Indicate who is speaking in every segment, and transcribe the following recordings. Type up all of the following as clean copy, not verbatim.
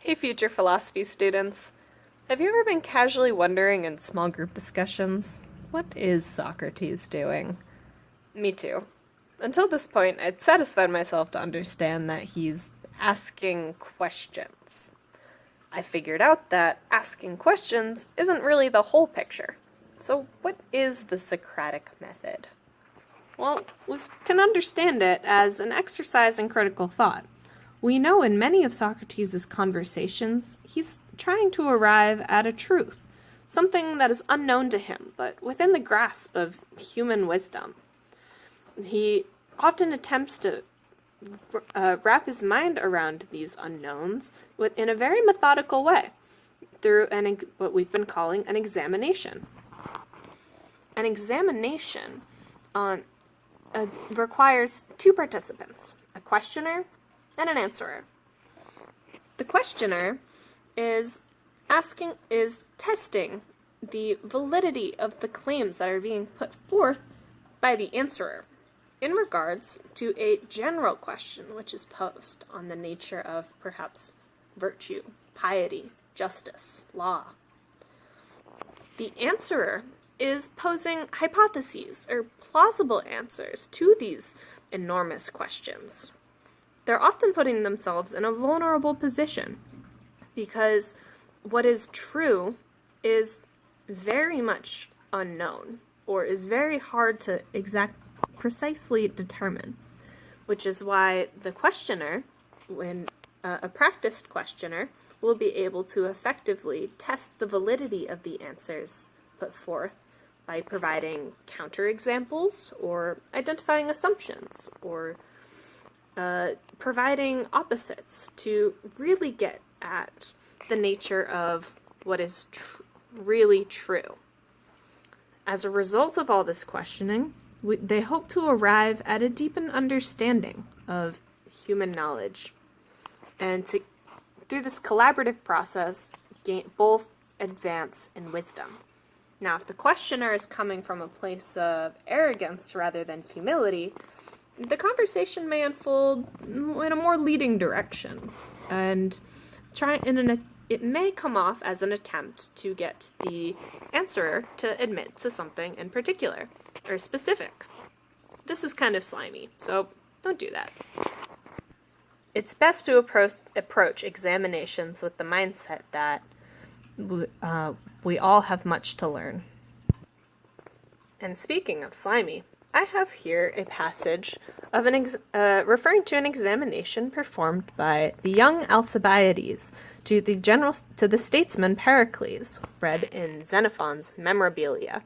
Speaker 1: Hey, future philosophy students. Have you ever been casually wondering in small group discussions, what is Socrates doing? Me too. Until this point, I'd satisfied myself to understand that he's asking questions. I figured out that asking questions isn't really the whole picture. So, what is the Socratic Method?
Speaker 2: Well, we can understand it as an exercise in critical thought. We know in many of Socrates' conversations, he's trying to arrive at a truth, something that is unknown to him, but within the grasp of human wisdom. He often attempts to wrap his mind around these unknowns in a very methodical way through what we've been calling an examination. An examination requires two participants, a questioner and an answerer. The questioner is testing the validity of the claims that are being put forth by the answerer in regards to a general question which is posed on the nature of perhaps virtue, piety, justice, law. The answerer is posing hypotheses or plausible answers to these enormous questions. They're often putting themselves in a vulnerable position because what is true is very much unknown or is very hard to precisely determine, which is why the questioner, when a practiced questioner, will be able to effectively test the validity of the answers put forth by providing counterexamples or identifying assumptions or providing opposites to really get at the nature of what is really true. As a result of all this questioning, they hope to arrive at a deepened understanding of human knowledge and to, through this collaborative process, both advance in wisdom. Now, if the questioner is coming from a place of arrogance rather than humility, the conversation may unfold in a more leading direction, and it may come off as an attempt to get the answerer to admit to something in particular, or specific. This is kind of slimy, so don't do that. It's best to approach examinations with the mindset that we all have much to learn. And speaking of slimy, I have here a passage of referring to an examination performed by the young Alcibiades to the statesman Pericles, read in Xenophone's Memorabilia.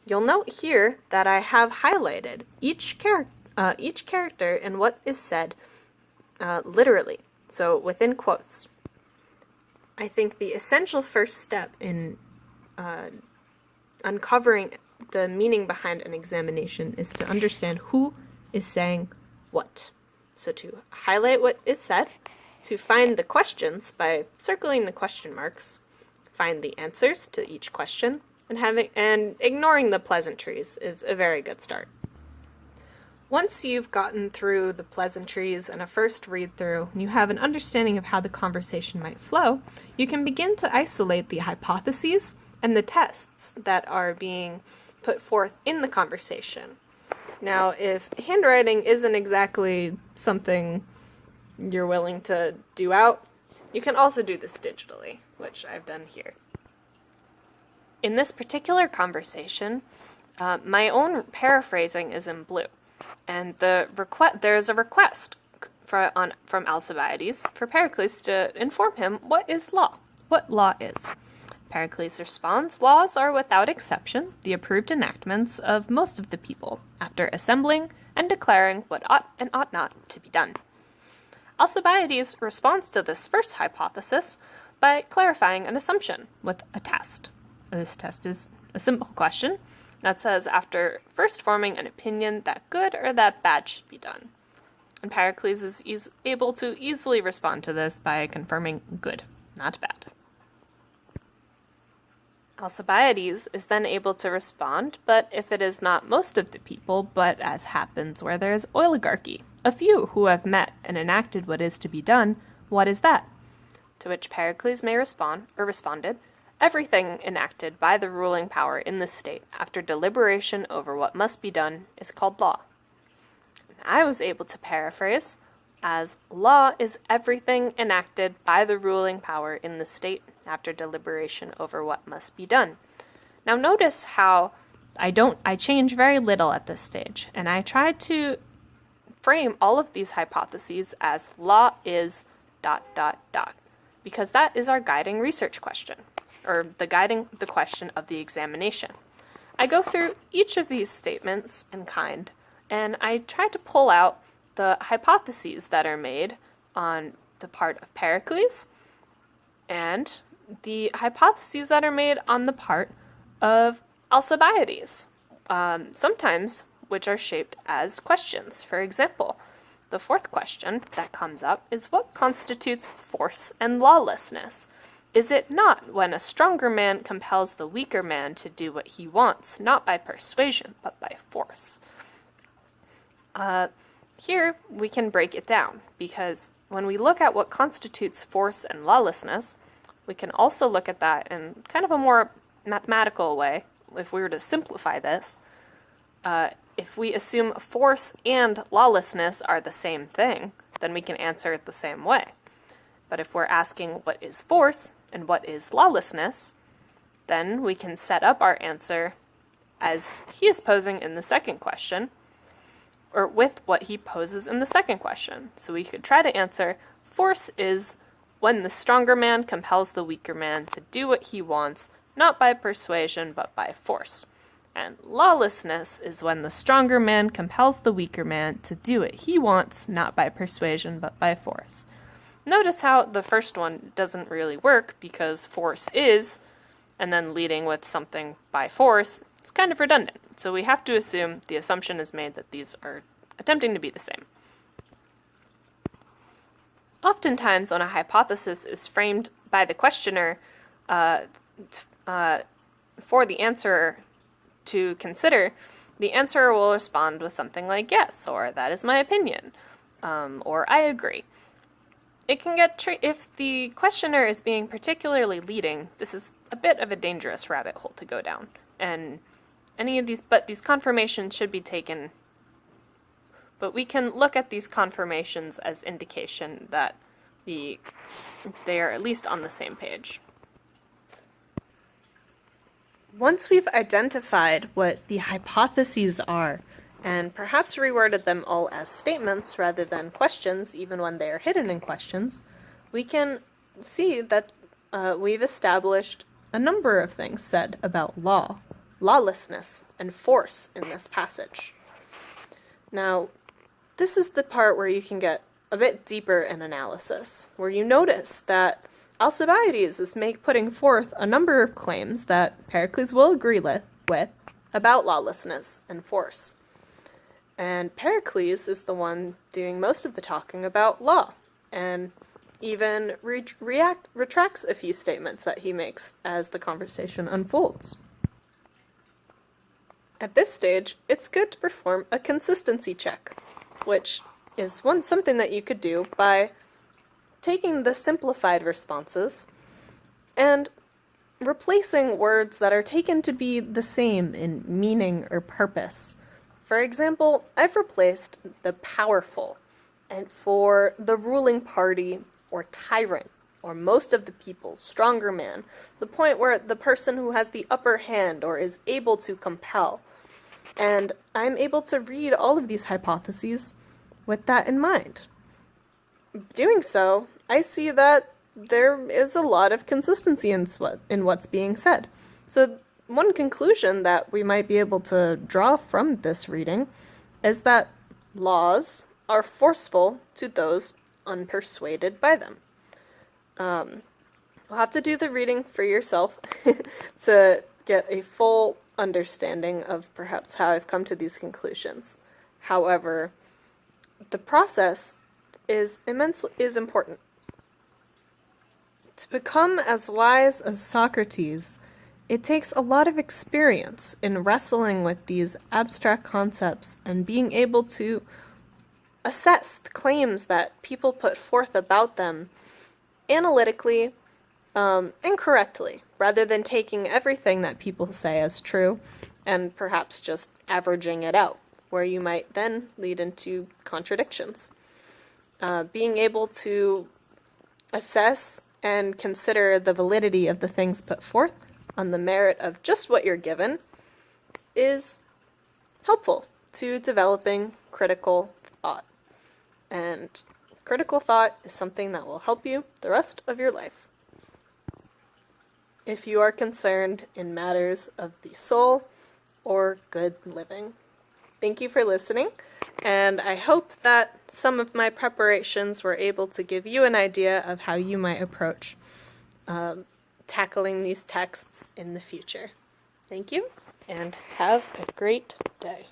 Speaker 2: You'll note here that I have highlighted each character and what is said literally, so within quotes. I think the essential first step in uncovering the meaning behind an examination is to understand who is saying what. So to highlight what is said, to find the questions by circling the question marks, find the answers to each question, and ignoring the pleasantries is a very good start. Once you've gotten through the pleasantries and a first read-through, and you have an understanding of how the conversation might flow, you can begin to isolate the hypotheses and the tests that are being put forth in the conversation. Now, if handwriting isn't exactly something you're willing to do out, you can also do this digitally, which I've done here. In this particular conversation, my own paraphrasing is in blue, and there is a request from Alcibiades for Pericles to inform him what law is. Pericles responds, laws are without exception the approved enactments of most of the people, after assembling and declaring what ought and ought not to be done. Alcibiades responds to this first hypothesis by clarifying an assumption with a test. This test is a simple question that says after first forming an opinion that good or that bad should be done. And Pericles is able to easily respond to this by confirming good, not bad. Alcibiades is then able to respond, but if it is not most of the people, but as happens where there is oligarchy, a few who have met and enacted what is to be done, what is that? to which Pericles may respond, or responded, everything enacted by the ruling power in the state after deliberation over what must be done is called law. And I was able to paraphrase as law is everything enacted by the ruling power in the state after deliberation over what must be done. Now notice how I change very little at this stage, and I try to frame all of these hypotheses as law is ... because that is our guiding research question, or the question of the examination. I go through each of these statements in kind, and I try to pull out the hypotheses that are made on the part of Pericles, and the hypotheses that are made on the part of Alcibiades, sometimes which are shaped as questions. For example, the fourth question that comes up is what constitutes force and lawlessness? Is it not when a stronger man compels the weaker man to do what he wants, not by persuasion, but by force? Here we can break it down, because when we look at what constitutes force and lawlessness, we can also look at that in kind of a more mathematical way. If we were to simplify this, if we assume force and lawlessness are the same thing, then we can answer it the same way. But if we're asking what is force and what is lawlessness, then we can set up our answer as he is posing in the second question, or with what he poses in the second question. So we could try to answer, force is when the stronger man compels the weaker man to do what he wants, not by persuasion, but by force. And lawlessness is when the stronger man compels the weaker man to do what he wants, not by persuasion, but by force. Notice how the first one doesn't really work, because force is, and then leading with something by force, it's kind of redundant. So we have to assume the assumption is made that these are attempting to be the same. Oftentimes, when a hypothesis is framed by the questioner for the answerer to consider, the answerer will respond with something like yes, or that is my opinion, or I agree. It can get if the questioner is being particularly leading, this is a bit of a dangerous rabbit hole to go down, and these confirmations should be taken. But we can look at these confirmations as indication that they are at least on the same page.
Speaker 1: Once we've identified what the hypotheses are, and perhaps reworded them all as statements rather than questions, even when they are hidden in questions, we can see that we've established a number of things said about law, lawlessness, and force in this passage. Now, this is the part where you can get a bit deeper in analysis, where you notice that Alcibiades is putting forth a number of claims that Pericles will agree with about lawlessness and force. And Pericles is the one doing most of the talking about law, and even retracts a few statements that he makes as the conversation unfolds. At this stage, it's good to perform a consistency check, which is something that you could do by taking the simplified responses and replacing words that are taken to be the same in meaning or purpose. For example, I've replaced the powerful and for the ruling party or tyrant or most of the people, stronger man, the point where the person who has the upper hand or is able to compel. And I'm able to read all of these hypotheses with that in mind. Doing so, I see that there is a lot of consistency in what's being said. So one conclusion that we might be able to draw from this reading is that laws are forceful to those unpersuaded by them. You'll have to do the reading for yourself to get a full understanding of perhaps how I've come to these conclusions. However, the process is important. To become as wise as Socrates, it takes a lot of experience in wrestling with these abstract concepts and being able to assess the claims that people put forth about them analytically and correctly, rather than taking everything that people say as true and perhaps just averaging it out, where you might then lead into contradictions. Being able to assess and consider the validity of the things put forth on the merit of just what you're given is helpful to developing critical thought. And critical thought is something that will help you the rest of your life. If you are concerned in matters of the soul or good living. Thank you for listening, and I hope that some of my preparations were able to give you an idea of how you might approach tackling these texts in the future. Thank you, and have a great day.